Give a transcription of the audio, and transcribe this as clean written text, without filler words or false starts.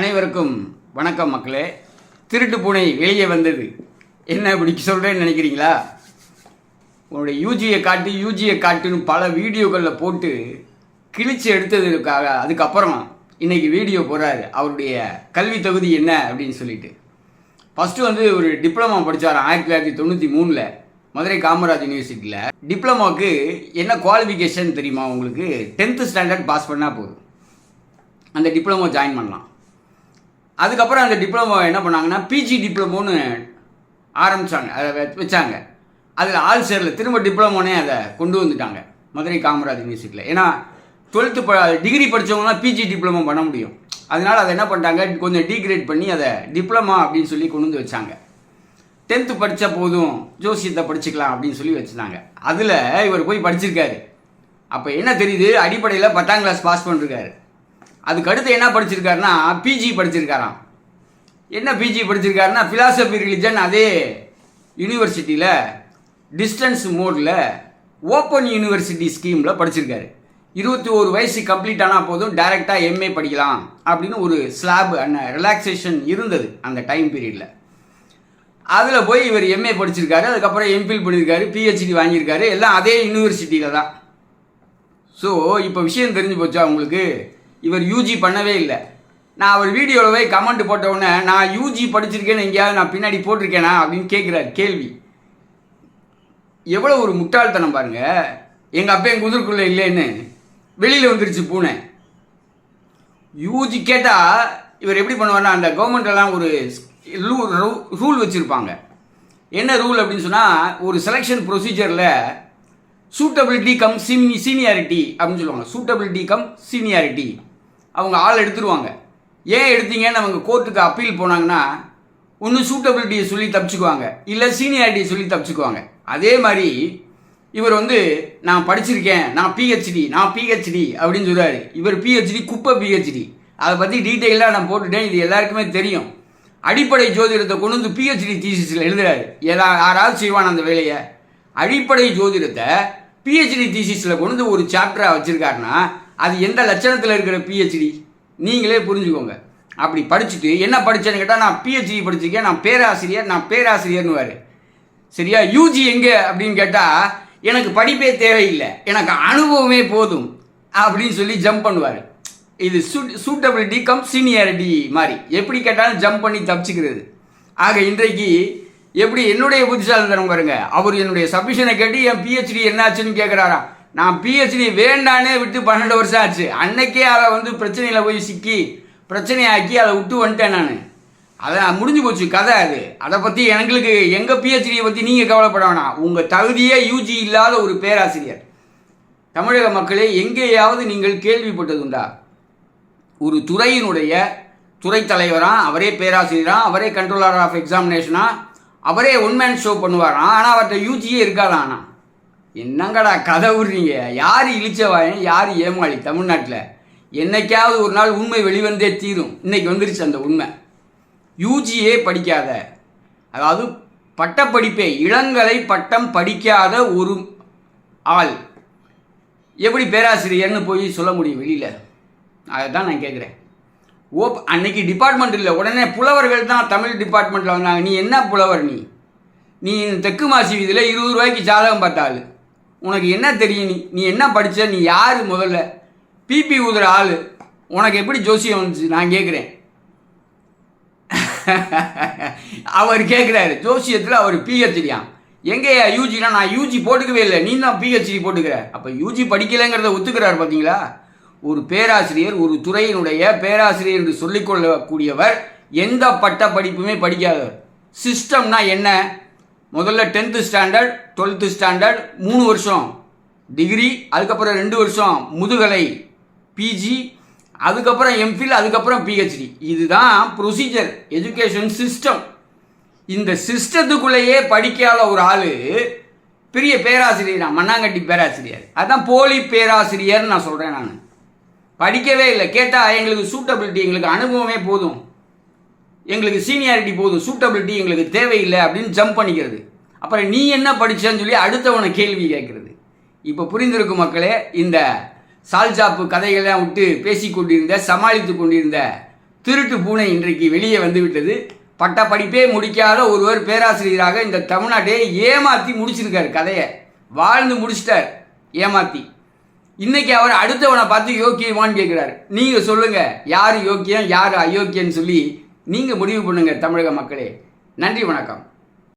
அனைவருக்கும் வணக்கம் மக்களே. திருட்டு பூனை வெளியே வந்தது. என்ன இப்படி சொல்கிறேன்னு நினைக்கிறீங்களா? உன்னுடைய யூஜியை காட்டுன்னு பல வீடியோக்களில் போட்டு கிழிச்சு எடுத்ததுக்காக அதுக்கப்புறம் இன்றைக்கி வீடியோ போடுறாரு. அவருடைய கல்வி தகுதி என்ன அப்படின்னு சொல்லிட்டு ஃபஸ்ட்டு ஒரு டிப்ளமா படித்தார் 1993 மதுரை காமராஜ் யூனிவர்சிட்டியில். டிப்ளமாவுக்கு என்ன குவாலிஃபிகேஷன் தெரியுமா உங்களுக்கு? 10th ஸ்டாண்டர்ட் பாஸ் பண்ணால் போதும், அந்த டிப்ளமோ ஜாயின் பண்ணலாம். அதுக்கப்புறம் அந்த டிப்ளமோ என்ன பண்ணாங்கன்னா பிஜி டிப்ளமோன்னு ஆரம்பித்தாங்க, அதை வச்சாங்க. அதில் ஆள் சேரல, திரும்ப டிப்ளமோனே அதை கொண்டு வந்துட்டாங்க மதுரை காமராஜ் யூனிவர்சிட்டியில். ஏன்னா 12th டிகிரி படித்தவங்களாம் பிஜி டிப்ளமோ பண்ண முடியும். அதனால் அதை என்ன பண்ணிட்டாங்க, கொஞ்சம் டீக்ரேட் பண்ணி அதை டிப்ளமா அப்படின்னு சொல்லி கொண்டு வந்து வச்சாங்க. 10th படித்த போதும் ஜோசியத்தை படிச்சுக்கலாம் அப்படின்னு சொல்லி வச்சுட்டாங்க. அதில் இவர் போய் படிச்சிருக்காரு. அப்போ என்ன தெரியுது, அடிப்படையில் 10ஆம் கிளாஸ் பாஸ் பண்ணிருக்காரு. அதுக்கடுத்து என்ன படிச்சிருக்காருன்னா பிஜி படிச்சிருக்காராம். என்ன பிஜி படிச்சிருக்காருன்னா ஃபிலாசபி ரிலிஜன், அதே யூனிவர்சிட்டியில் டிஸ்டன்ஸ் மோடில் ஓப்பன் யூனிவர்சிட்டி ஸ்கீமில் படிச்சிருக்காரு. 21 வயசு கம்ப்ளீட் ஆனால் போதும் டைரெக்டாக எம்ஏ படிக்கலாம் அப்படின்னு ஒரு ஸ்லாப் ரிலாக்ஸேஷன் இருந்தது அந்த டைம் பீரியடில். அதில் போய் இவர் எம்ஏ படிச்சிருக்காரு. அதுக்கப்புறம் எம்பில் பண்ணியிருக்காரு, பிஹெச்டி வாங்கியிருக்காரு, எல்லாம் அதே யூனிவர்சிட்டியில் தான். ஸோ இப்போ விஷயம் தெரிஞ்சு போச்சா உங்களுக்கு? இவர் யூஜி பண்ணவே இல்லை. நான் அவர் வீடியோவில் போய் கமெண்ட் போட்ட உடனே நான் யூஜி படிச்சிருக்கேன்னு எங்கேயாவது நான் பின்னாடி போட்டிருக்கேனா அப்படின்னு கேட்குறாரு கேள்வி. எவ்வளோ ஒரு முட்டாள்தனம் பாருங்க. எங்கள் அப்பா என் குதிரைக்குள்ளே இல்லைன்னு வெளியில் வந்துருச்சு பூனை. யூஜி கேட்டால் இவர் எப்படி பண்ணுவார்னா, அந்த கவர்மெண்ட்டெல்லாம் ஒரு ரூல் வச்சுருப்பாங்க. என்ன ரூல் அப்படின்னு சொன்னால், ஒரு செலெக்ஷன் ப்ரொசீஜரில் சூட்டபிலிட்டி கம் சீனியாரிட்டி அப்படின்னு சொல்லுவாங்க. Suitability come seniority. அவங்க ஆள் எடுத்துருவாங்க. ஏன் எடுத்தீங்கன்னு அவங்க கோர்ட்டுக்கு அப்பீல் போனாங்கன்னா ஒன்று சூட்டபிலிட்டியை சொல்லி தப்பிச்சுக்குவாங்க, இல்லை சீனியாரிட்டியை சொல்லி தப்பிச்சுக்குவாங்க. அதே மாதிரி இவர் நான் படிச்சிருக்கேன், நான் பிஹெச்டி அப்படின்னு சொல்கிறாரு. இவர் பிஹெச்டி குப்பை பிஹெச்டி. அதை பற்றி டீட்டெயிலாக நான் போட்டுட்டேன், இது எல்லாருக்குமே தெரியும். அடிப்படை ஜோதிடத்தை கொண்டு வந்து பிஹெச்டி தீசிஸில் எழுதுறாரு. யாராவது செய்வான் அந்த வேலையை? அடிப்படை ஜோதிடத்தை பிஹெச்டி தீசிஸில் கொண்டு ஒரு சாப்டராக வச்சுருக்காருன்னா அது எந்த லட்சணத்தில் இருக்கிற பிஹெச்டி நீங்களே புரிஞ்சுக்கோங்க. அப்படி படிச்சுட்டு என்ன படித்தேன்னு கேட்டால் நான் பிஹெச்டி படிச்சிருக்கேன், நான் பேராசிரியர்னுவார். சரியா? யூஜி எங்கே அப்படின்னு கேட்டால் எனக்கு படிப்பே தேவையில்லை, எனக்கு அனுபவமே போதும் அப்படின்னு சொல்லி ஜம்ப் பண்ணுவார். இது சூட்டபிலிட்டி கம் சீனியாரிட்டி மாதிரி எப்படி கேட்டாலும் ஜம்ப் பண்ணி தப்பிச்சுக்கிறது. ஆக இன்றைக்கு எப்படி என்னுடைய புத்திசாலித்தனம் பாருங்க. அவர் என்னுடைய சப்மிஷனை கேட்டு என் பிஹெச்டி என்னாச்சுன்னு கேட்குறாராம். நான் பிஹெச்டி வேண்டானே விட்டு 12 வருஷம் ஆச்சு. அன்னைக்கே அதை பிரச்சனையில் போய் சிக்கி பிரச்சனையாக்கி அதை விட்டு வந்துட்டேன் நான். அதை முடிஞ்சு போச்சு கதை. அதை பற்றி எங்களுக்கு எங்கள் பிஹெச்டியை பற்றி நீங்கள் கவலைப்பட வேணாம். உங்கள் தகுதியே யூஜி இல்லாத ஒரு பேராசிரியர். தமிழக மக்களே, எங்கேயாவது நீங்கள் கேள்விப்பட்டதுண்டா ஒரு துறையினுடைய துறை தலைவராக, அவரே பேராசிரியராக, அவரே கண்ட்ரோலர் ஆஃப் எக்ஸாமினேஷனா, அவரே ஒன்மேன் ஷோ பண்ணுவாராம். ஆனால் அவர்கிட்ட யூஜியே இருக்காதான். ஆனால் என்னங்கடா கதை விடுறீங்க? யார் இழிச்சவாயன், யார் ஏமாளி? தமிழ்நாட்டில் என்னைக்காவது ஒரு நாள் உண்மை வெளிவந்தே தீரும். இன்னைக்கு வந்துருச்சு அந்த உண்மை. யூஜியே படிக்காத, அதாவது பட்டப்படிப்பே இளங்கலை பட்டம் படிக்காத ஒரு ஆள் எப்படி பேராசிரியர்னு போய் சொல்ல முடியும் வெளியில்? அதை தான் நான் கேட்குறேன். அன்னைக்கு டிபார்ட்மெண்ட் இல்லை, உடனே புலவர்கள் தான் தமிழ் டிபார்ட்மெண்ட்டில் வந்தாங்க. நீ என்ன புலவர்? நீ தெற்கு மாசி வீதியில் 20 ரூபாய்க்கு ஜாதகம் பார்த்தாள். உனக்கு என்ன தெரியும்? நீ என்ன படித்த? நீ யார்? முதல்ல பிபி ஊதுற ஆள் உனக்கு எப்படி ஜோசியம் வந்துச்சு நான் கேட்குறேன். அவர் கேட்குறாரு ஜோசியத்தில் அவர் பிஹெச்டியா? எங்கேயா யூஜினா? நான் யூஜி போட்டுக்கவே இல்லை, நீ தான் பிஹெச்டி போட்டுக்கிற. அப்போ யூஜி படிக்கலைங்கிறத ஒத்துக்கிறார் பார்த்தீங்களா? ஒரு பேராசிரியர், ஒரு துறையினுடைய பேராசிரியர் என்று சொல்லிக்கொள்ளக்கூடியவர் எந்த பட்ட படிப்புமே படிக்காதவர். சிஸ்டம்னா என்ன? முதல்ல 10th ஸ்டாண்டர்ட் 12th ஸ்டாண்டர்ட் 3 வருஷம் டிகிரி, அதுக்கப்புறம் 2 வருஷம் முதுகலை பிஜி, அதுக்கப்புறம் எம்ஃபில், அதுக்கப்புறம் பிஹெச்டி. இதுதான் ப்ரொசீஜர், எஜுகேஷன் சிஸ்டம். இந்த சிஸ்டத்துக்குள்ளேயே படிக்காத ஒரு ஆள் பெரிய பேராசிரியர், மண்ணாங்கட்டி பேராசிரியர். அதுதான் போலி பேராசிரியர்னு நான் சொல்கிறேன். நான் படிக்கவே இல்லை. கேட்டால் எங்களுக்கு சூட்டபிலிட்டி, எங்களுக்கு அனுபவமே போதும், எங்களுக்கு சீனியாரிட்டி போதும், சூட்டபிலிட்டி எங்களுக்கு தேவையில்லை அப்படின்னு ஜம்ப் பண்ணிக்கிறது. அப்புறம் நீ என்ன படித்தேன்னு சொல்லி அடுத்தவனை கேள்வி கேட்குறது. இப்போ புரிந்திருக்கும் மக்களே. இந்த சால்ஜாப்பு கதைகள்லாம் விட்டு பேசி கொண்டிருந்த, சமாளித்து கொண்டிருந்த திருட்டு பூனை இன்றைக்கு வெளியே வந்துவிட்டது. பட்ட படிப்பே முடிக்காத ஒருவர் பேராசிரியராக இந்த தமிழ்நாட்டையே ஏமாற்றி முடிச்சிருக்காரு. கதையை வாழ்ந்து முடிச்சிட்டார் ஏமாற்றி. இன்னைக்கு அவர் அடுத்தவனை பார்த்து யோக்கியமான்னு கேட்குறாரு. நீங்கள் சொல்லுங்கள், யார் யோக்கியம் யார் அயோக்கியன்னு சொல்லி நீங்கள் முடிவு பண்ணுங்கள் தமிழக மக்களே. நன்றி, வணக்கம்.